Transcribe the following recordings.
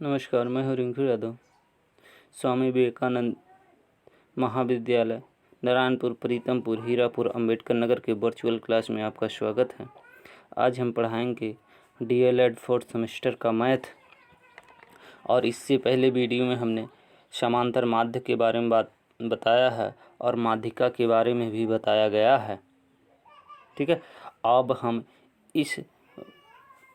नमस्कार, मैं हूँ रिंकू यादव। स्वामी विवेकानंद महाविद्यालय नारायणपुर, प्रीतमपुर, हीरापुर, अंबेडकर नगर के वर्चुअल क्लास में आपका स्वागत है। आज हम पढ़ाएंगे डीएलएड 4th सेमेस्टर का मैथ। और इससे पहले वीडियो में हमने समांतर माध्य के बारे में बताया है और माध्यिका के बारे में भी बताया गया है। ठीक है, अब हम इस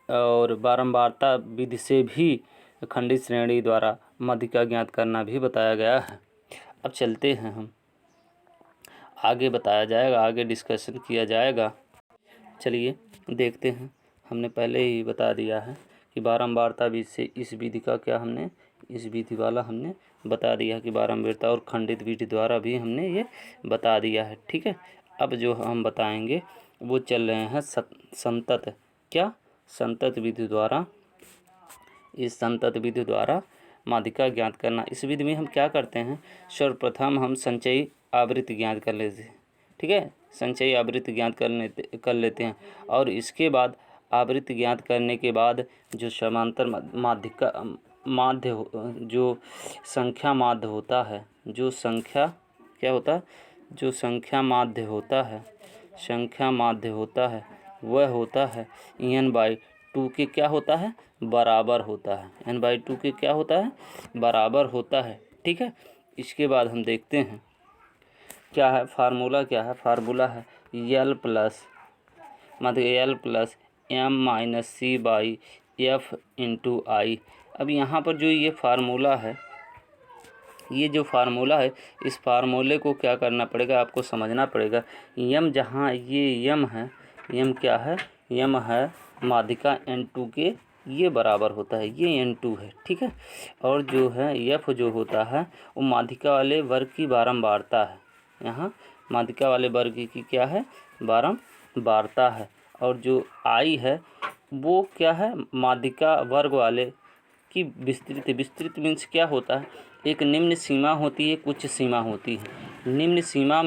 और बारंबारता विधि से भी खंडित श्रेणी द्वारा माध्यिका ज्ञात करना भी बताया गया है। अब चलते हैं, हम आगे बताया जाएगा, आगे डिस्कशन किया जाएगा। चलिए देखते हैं। हमने पहले ही बता दिया है कि बारंबारता विधि से इस विधि का क्या हमने इस विधि वाला हमने बता दिया कि बारंबारता और खंडित विधि द्वारा भी हमने ये बता दिया है। ठीक है, अब जो हम बताएंगे वो चल रहे हैं संतत क्या संतत विधि द्वारा। इस संतत विधि द्वारा माध्यिका ज्ञात करना। इस विधि में हम क्या करते हैं, सर्वप्रथम हम संचयी आवृत्ति ज्ञात कर लेते हैं। ठीक है, संचयी आवृत्ति ज्ञात कर लेते हैं और इसके बाद आवृत्ति ज्ञात करने के बाद जो समांतर माध्यिका माध्य जो संख्या माध्य होता है, जो संख्या क्या होता है, जो संख्या माध्य होता है, संख्या माध्य होता है वह होता है n/2 के क्या होता है, बराबर होता है। n/2 के क्या होता है, बराबर होता है। ठीक है, इसके बाद हम देखते हैं क्या है फार्मूला। क्या है फार्मूला है L प्लस m-c/f × I। अब यहाँ पर जो ये फार्मूला है, ये जो फार्मूला है, इस फार्मूले को क्या करना पड़ेगा, आपको समझना पड़ेगा। यम जहाँ ये यम है, यम क्या है, यम है माध्यिका n2 के ये बराबर होता है, ये n2 है। ठीक है, और जो है f जो होता है वो माध्यिका वाले वर्ग की बारंबारता है। यहाँ माध्यिका वाले वर्ग की क्या है, बारंबारता है। और जो I है वो क्या है, माध्यिका वर्ग वाले की विस्तृत। विस्तृत मीन्स क्या होता है, एक निम्न सीमा होती है, एक उच्च सीमा होती है। निम्न सीमा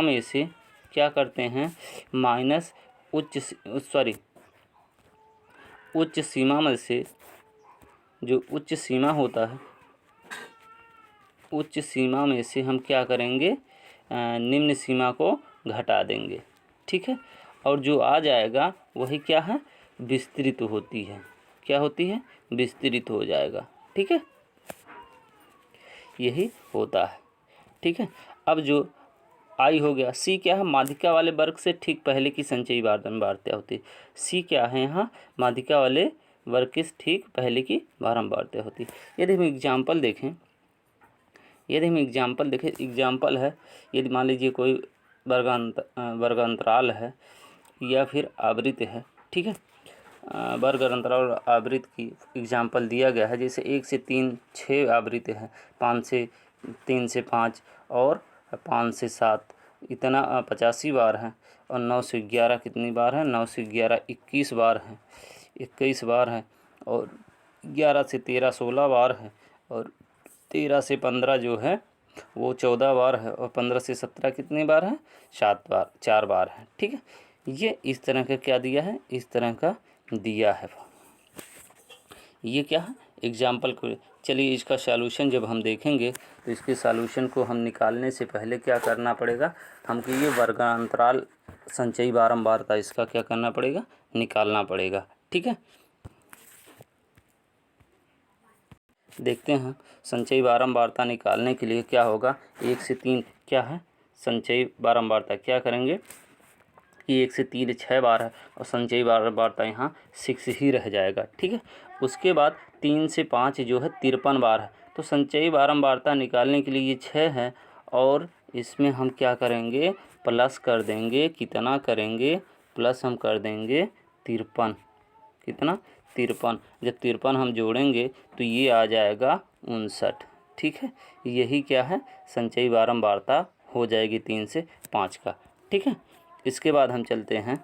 में से क्या करते हैं, माइनस उच्च सीमा में से जो उच्च सीमा होता है, उच्च सीमा में से हम क्या करेंगे, निम्न सीमा को घटा देंगे। ठीक है, और जो आ जाएगा वही क्या है, विस्तृत होती है। क्या होती है, विस्तृत हो जाएगा। ठीक है, यही होता है। ठीक है, अब जो I हो गया। C क्या है, माध्यिका वाले वर्ग से ठीक पहले की संचयी बारंबारता होती है। C क्या है, यहाँ माध्यिका वाले वर्ग के ठीक पहले की बारंबारता होती है। यदि हम एग्जाम्पल देखें, एग्जाम्पल है, यदि मान लीजिए कोई वर्गांतराल है या फिर आवृत्ति है। ठीक है, वर्ग अंतराल और आवृत्ति की एग्जाम्पल दिया गया है। जैसे 1 से 3 6 आवृत्ति है, 3 से 5 और 5 से 7, इतना 85 बार है। और 9 से 11 कितनी बार है, 9 से 11 21 बार है, 21 बार है। और 11 से 13 16 बार है। और 13 से 15 जो है वो 14 बार है। और 15 से 17 कितनी बार है, 4 बार है। ठीक है, ये इस तरह का क्या दिया है, इस तरह का दिया है। ये क्या है, एग्जाम्पल को। चलिए इसका सॉल्यूशन जब हम देखेंगे तो इसके सॉल्यूशन को हम निकालने से पहले क्या करना पड़ेगा, हमको ये वर्गांतराल संचयी बारंबारता इसका क्या करना पड़ेगा, निकालना पड़ेगा। ठीक है, देखते हैं संचयी बारंबारता निकालने के लिए क्या होगा। 1 से 3 क्या है, संचयी बारंबारता क्या करेंगे कि 1 से 3 6 बार है और संचयी बारंबारता यहाँ 6 ही रह जाएगा। ठीक है, उसके बाद 3 से 5 जो है 53 बार है। तो संचयी बारंबारता निकालने के लिए ये 6 है और इसमें हम क्या करेंगे, प्लस कर देंगे। कितना करेंगे, प्लस हम कर देंगे 53। कितना, 53। जब 53 हम जोड़ेंगे तो ये आ जाएगा 59। ठीक है, यही क्या है, संचयी बारंबारता हो जाएगी 3 से 5 का। ठीक है, इसके बाद हम चलते हैं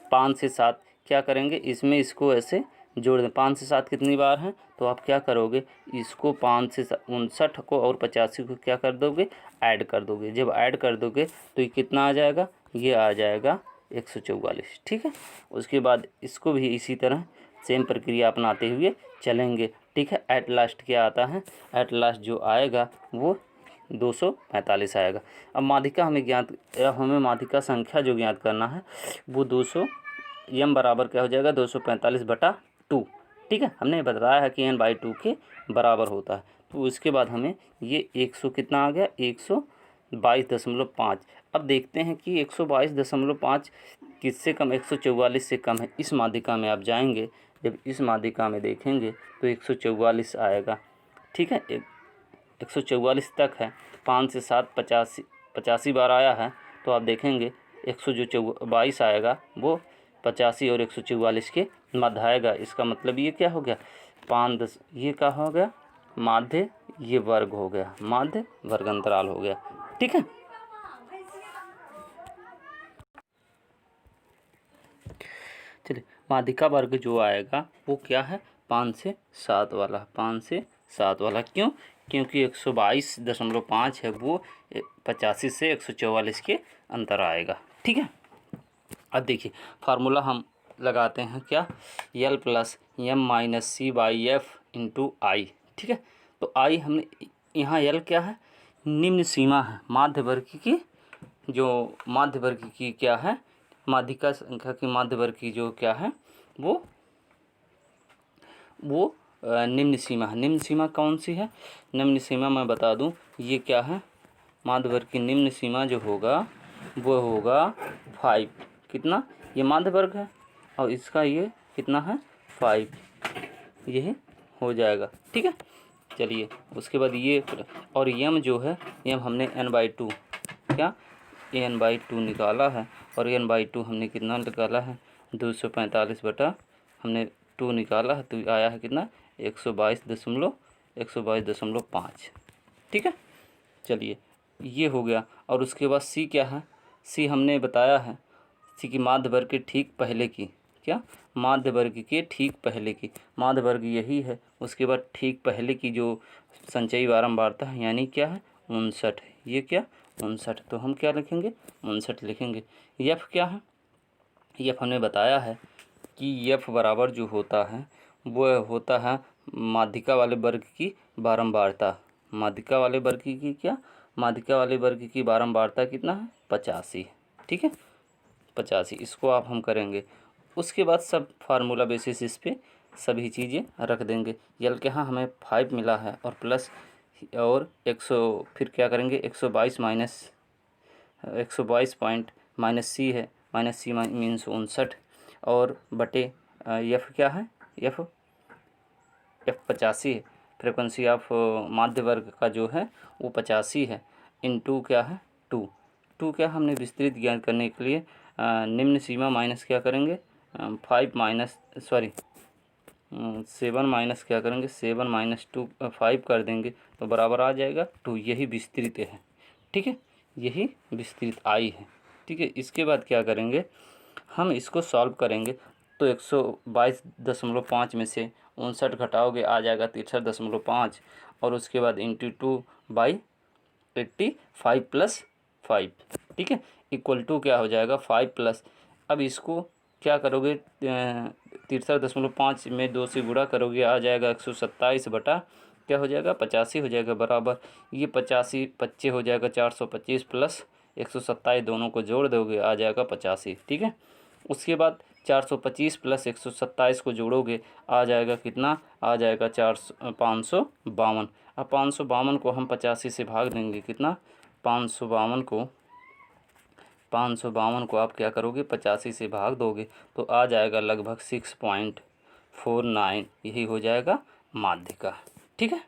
5 से 7 क्या करेंगे, इसमें इसको ऐसे जोड़ दें। 5 से 7 कितनी बार है, तो आप क्या करोगे, इसको 5 से 59 को और 85 को क्या कर दोगे, ऐड कर दोगे। जब ऐड कर दोगे तो ये कितना आ जाएगा, ये आ जाएगा 144। ठीक है, उसके बाद इसको भी इसी तरह सेम प्रक्रिया अपनाते हुए चलेंगे। ठीक है, एट लास्ट क्या आता है, एट लास्ट जो आएगा वो 245 आएगा। अब माध्यिका हमें माध्यिका संख्या जो ज्ञात करना है वो 200 m बराबर क्या हो जाएगा 245/2। ठीक है, हमने बताया है कि n/2 के बराबर होता है। तो उसके बाद हमें ये 100 कितना आ गया 122.5। अब देखते हैं कि 122.5 किससे कम 144 से कम है। इस माध्यिका में आप जाएंगे, जब इस माध्यिका में देखेंगे तो 144 आएगा। ठीक है, 144 तक है, 5 से 7 85 बार आया है। तो आप देखेंगे 122 आएगा वो 85 और 144 के मध्य आएगा। इसका मतलब ये क्या हो गया 5-10, ये क्या हो गया माध्य, ये वर्ग हो गया, माध्य वर्ग अंतराल हो गया। ठीक है, चलिए माध्यिका वर्ग जो आएगा वो क्या है 5 से 7 वाला, 5 से 7 वाला। क्यों, क्योंकि 122.5 है वो 85 से 144 के अंतर आएगा। ठीक है, अब देखिए फार्मूला हम लगाते हैं क्या, L + M - C/F × I। ठीक है, तो I हमने यहाँ L क्या है निम्न सीमा है माध्य वर्ग की, जो माध्य वर्ग की क्या है माध्यिका संख्या की माध्य वर्ग की जो क्या है वो निम्न सीमा है। निम्न सीमा कौन सी है, निम्न सीमा मैं बता दूं, ये क्या है माध्य वर्ग की निम्न सीमा जो होगा वो होगा 5। कितना, ये माध्य वर्ग है और इसका ये कितना है 5, यही हो जाएगा। ठीक है, चलिए उसके बाद ये और यम जो है यम हमने n/2 क्या n/2 निकाला है, और n/2 हमने कितना निकाला है 245 हमने 2 निकाला है, तो आया है कितना 122.5। ठीक है, चलिए ये हो गया। और उसके बाद सी क्या है, सी हमने बताया है सी की माध्य वर्ग के ठीक पहले की, क्या माध्य वर्ग के ठीक पहले की, माध्य वर्ग यही है, उसके बाद ठीक पहले की जो संचयी बारंबारता है यानी क्या है 59 है, ये क्या 59, तो हम क्या लिखेंगे 59 लिखेंगे। यफ क्या है, यफ हमने बताया है कि यफ बराबर जो होता है वो होता है माध्यिका वाले वर्ग की बारंबारता, माध्यिका वाले वर्ग की क्या माध्यिका वाले वर्ग की बारंबारता कितना है 85। ठीक है, 85 इसको आप हम करेंगे। उसके बाद सब फार्मूला बेसिस इस पे सभी चीज़ें रख देंगे। यल के यहाँ हमें 5 मिला है और प्लस और 100, फिर क्या करेंगे 122 माइनस 122 पॉइंट माइनस सी है, माइनस सी मीन्स 59 और बटे एफ क्या है एफ 85 है, फ्रिक्वेंसी ऑफ माध्य वर्ग का जो है वो 85 है, इनटू क्या है 2 क्या हमने विस्तृत ज्ञान करने के लिए निम्न सीमा माइनस क्या करेंगे 5 माइनस 7 माइनस क्या करेंगे 7 माइनस 2 5 कर देंगे तो बराबर आ जाएगा 2, यही विस्तृत है। ठीक है, यही विस्तृत आई है। ठीक है, इसके बाद क्या करेंगे हम इसको सॉल्व करेंगे तो 122.5 में से 59 घटाओगे आ जाएगा 63.5 और उसके बाद इंटू 2/85 + 5। ठीक है, इक्वल टू क्या हो जाएगा 5 प्लस, अब इसको क्या करोगे 63.5 में 2 से गुणा करोगे आ जाएगा 127 बटा क्या हो जाएगा 85 हो जाएगा, बराबर ये 85 25 हो जाएगा 425 प्लस 127 दोनों को जोड़ दोगे आ जाएगा 85। ठीक है, उसके बाद 425 प्लस 127 को जोड़ोगे आ जाएगा कितना आ जाएगा 552। अब 552 को हम 85 से भाग देंगे कितना 552 को आप क्या करोगे 85 से भाग दोगे तो आ जाएगा लगभग 6.49, यही हो जाएगा माध्यिका। ठीक है,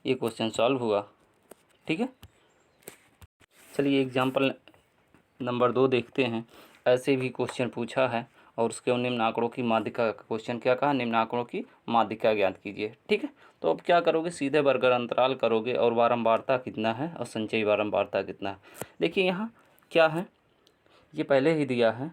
ये क्वेश्चन सॉल्व हुआ। ठीक है, चलिए एग्जाम्पल नंबर 2 देखते हैं। ऐसे भी क्वेश्चन पूछा है और उसके निम्न आंकड़ों की माध्यिका का क्वेश्चन क्या कहा, निम्न आंकड़ों की माध्यिका ज्ञात कीजिए। ठीक है, तो अब क्या करोगे सीधे वर्गर अंतराल करोगे और बारंबारता कितना है और संचयी बारंबारता कितना है। देखिए यहाँ क्या है, ये पहले ही दिया है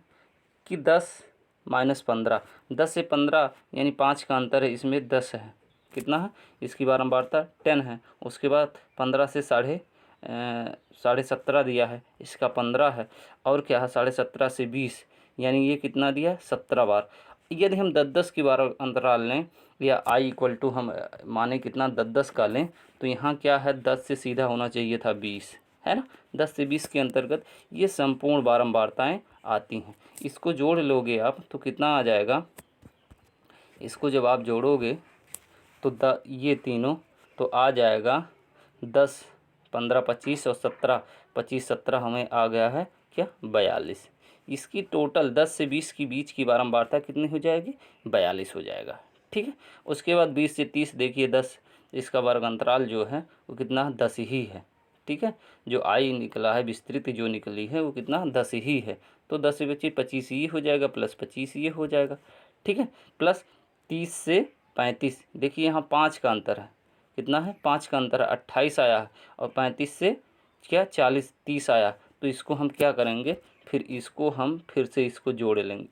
कि 10 - 15, 10 से 15 यानी 5 का अंतर है, इसमें 10 है, कितना है इसकी बारंबारता 10 है। उसके बाद 15 से 17.5 दिया है, इसका 15 है, और क्या है 17.5 से 20, यानी ये कितना दिया है 17 बार। यदि हम 10-10 की बार अंतराल लें या आई इक्वल टू हम माने कितना 10-10 का लें, तो यहाँ क्या है 10 से सीधा होना चाहिए था 20, है ना। 10 से 20 के अंतर्गत ये संपूर्ण बारंबारताएं आती हैं। इसको जोड़ लोगे आप तो कितना आ जाएगा, इसको जब आप जोड़ोगे तो ये तीनों तो आ जाएगा 10, 15, 25 और 17, 25, 17 हमें आ गया है क्या 42। इसकी टोटल 10 से 20 की बीच की बारंबारता कितनी हो जाएगी 42 हो जाएगा। ठीक है। उसके बाद 20 से 30 देखिए 10, इसका वर्ग अंतराल जो है वो कितना 10 ही है। ठीक है। जो आई निकला है विस्तृत जो निकली है वो कितना 10 ही है। तो 10 से बच्चे 25 ये हो जाएगा प्लस 25 ये हो जाएगा। ठीक है। प्लस 30 से 35 देखिए यहाँ 5 का अंतर है, कितना है 5 का अंतर है, 28 आया है, और 35 से क्या 40 30 आया। तो इसको हम क्या करेंगे, फिर इसको हम फिर से इसको जोड़ लेंगे,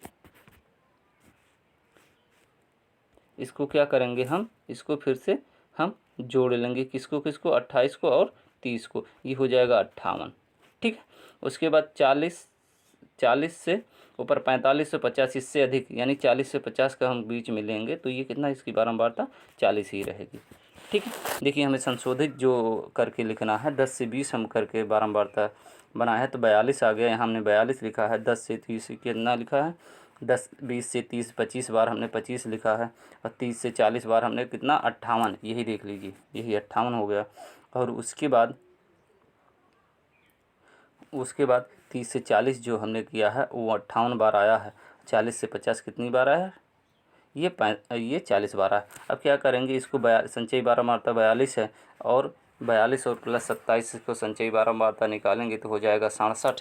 इसको क्या करेंगे हम इसको फिर से हम जोड़ लेंगे, किसको किसको 28 को और 30 को, ये हो जाएगा 58। ठीक है। उसके बाद 40 से ऊपर 45 से 50 इससे अधिक, यानी 40 से 50 का हम बीच में लेंगे तो ये कितना इसकी बारंबारता 40 ही रहेगी। ठीक है। देखिए हमें संशोधित जो करके लिखना है, 10 से 20 हम करके बारंबारता बना है तो 42 आ गया, यहाँ हमने 42 लिखा है। 10 से 30 कितना लिखा है 10, 20 से 30 25 बार हमने 25 लिखा है, और 30 से 40 बार हमने कितना 58, यही देख लीजिए यही 58 हो गया। और उसके बाद 30 से 40 जो हमने किया है वो 58 बार आया है। 40 से 50 कितनी बार आया है ये 40 बार आया। अब क्या करेंगे, इसको संचयी बारंबारता 42 है, और 42 और प्लस 27 को संचयी बारंबारता निकालेंगे तो हो जाएगा 67।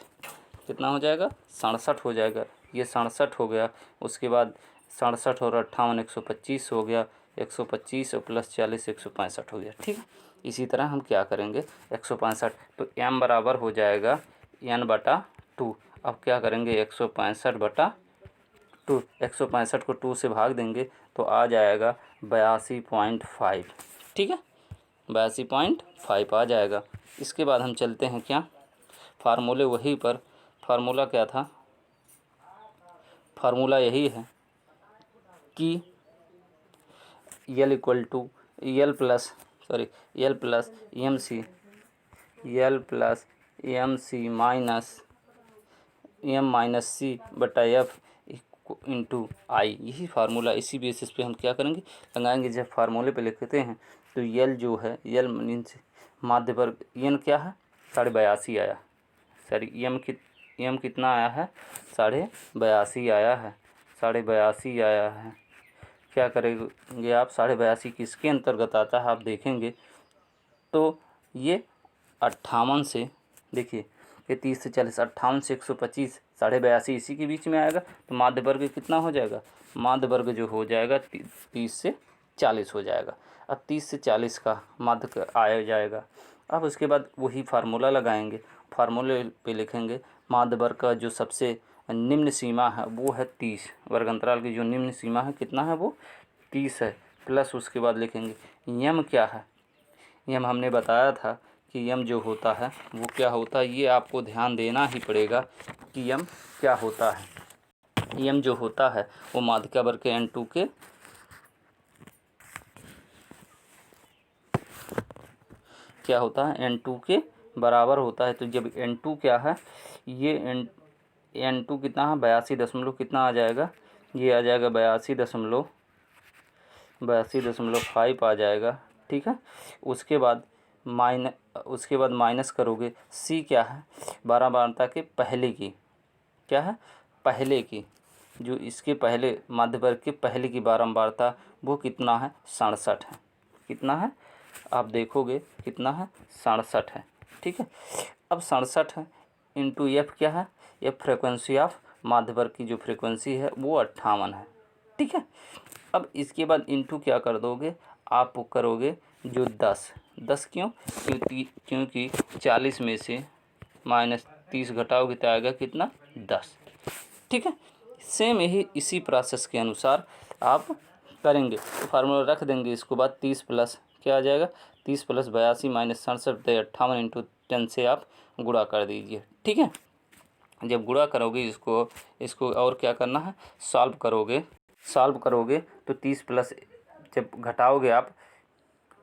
कितना हो जाएगा 67 हो जाएगा, ये 67 हो गया। उसके बाद 67 और 58 125 हो गया, 125 और प्लस 40 165 हो गया। ठीक है। इसी तरह हम क्या करेंगे 165, तो m बराबर हो जाएगा n/2। अब क्या करेंगे 165/2, 165 को 2 से भाग देंगे तो आ जाएगा 82.5। ठीक है। 82.5 आ जाएगा। इसके बाद हम चलते हैं क्या फार्मूले वही पर, फार्मूला क्या था, फार्मूला यही है कि L plus M C minus M minus C बटा एफ इंटू आई, यही फार्मूला, इसी बेसिस पे हम क्या करेंगे लगाएंगे। जब फार्मूले पे लिखते हैं तो यल जो है यल मीन्स माध्य वर्ग, एन क्या है 82.5 आया, सॉरी एम कितना आया है 82.5 आया है, 82.5 आया है। क्या करेंगे आप 82.5 किसके अंतर्गत आता है आप देखेंगे तो ये 58 से, देखिए ये 30 से 40, 58 से 125, 82.5 इसी के बीच में आएगा। तो माध्य वर्ग कितना हो जाएगा, माध्य वर्ग जो हो जाएगा 30 से 40 हो जाएगा। अब 30 से 40 का माध्य आया जाएगा। अब उसके बाद वही फार्मूला लगाएंगे, फार्मूले पे लिखेंगे माध्य वर्ग का जो सबसे निम्न सीमा है वो है 30, वर्ग अंतराल की जो निम्न सीमा है कितना है वो 30 है। प्लस उसके बाद लिखेंगे यम क्या है, यम हमने बताया था कि यम जो होता है वो क्या होता है, ये आपको ध्यान देना ही पड़ेगा कि यम क्या होता है। यम जो होता है वो माध्यिका वर्ग के n2 के क्या होता है n2 के बराबर होता है। तो जब n2 क्या है, ये n2 कितना है 82 दशमलव कितना आ जाएगा, ये आ जाएगा 82.5 आ जाएगा। ठीक है। उसके बाद माइनस करोगे, सी क्या है बारंबारता के पहले की, क्या है पहले की, जो इसके पहले माध्य वर्ग के पहले की बारंबारता वो कितना है 67 है, कितना है आप देखोगे कितना है 67 है। ठीक है। अब 67 है इंटू एफ क्या है, एफ फ्रिक्वेंसी ऑफ माध्य वर्ग की जो फ्रिक्वेंसी है वो 58 है। ठीक है। अब इसके बाद इंटू क्या कर दोगे आप करोगे जो 10 क्यों, क्योंकि 40 में से माइनस 30 घटाओगे तो आएगा कितना 10। ठीक है। सेम यही इसी प्रोसेस के अनुसार आप करेंगे। तो फार्मूला रख देंगे, इसके बाद 30 प्लस क्या आ जाएगा 30 प्लस 82 माइनस 67 58 इंटू 10 से आप गुणा कर दीजिए। ठीक है, जब गुणा करोगे इसको और क्या करना है, सॉल्व करोगे तो 30 प्लस जब घटाओगे आप,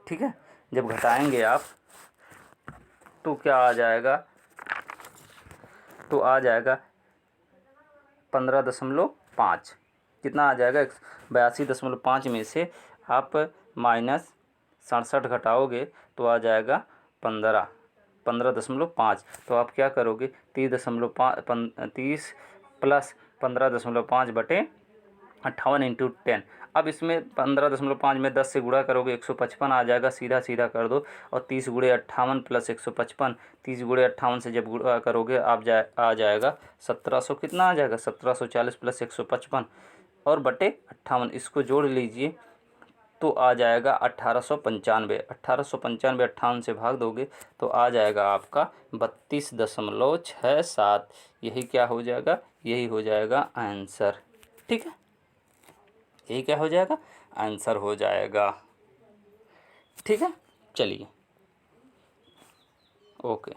ठीक है, जब घटाएंगे आप तो क्या आ जाएगा, तो आ जाएगा 15.5। कितना आ जाएगा, 82.5 में से आप माइनस 67 घटाओगे तो आ जाएगा 15.5। तो आप क्या करोगे, 30 प्लस 15.5 बटे 58 इंटू 10। अब इसमें 15.5 में 10 से गुणा करोगे 155 आ जाएगा, सीधा सीधा कर दो। और 30 गुणे 58 प्लस 155, 30 गुणे 58 से जब गुणा करोगे आ जाएगा 1700, कितना आ जाएगा 1740 प्लस 155 और बटे 58, इसको जोड़ लीजिए तो आ जाएगा 1895। 1895 58 से भाग दोगे तो आ जाएगा आपका 32.67। यही क्या हो जाएगा, यही हो जाएगा आंसर। ठीक है, यही क्या हो जाएगा, आंसर हो जाएगा। ठीक है, चलिए ओके,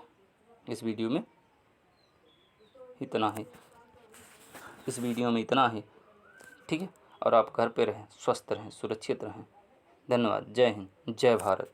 इस वीडियो में इतना ही। ठीक है, और आप घर पे रहें, स्वस्थ रहें, सुरक्षित रहें। धन्यवाद। जय हिंद, जय भारत।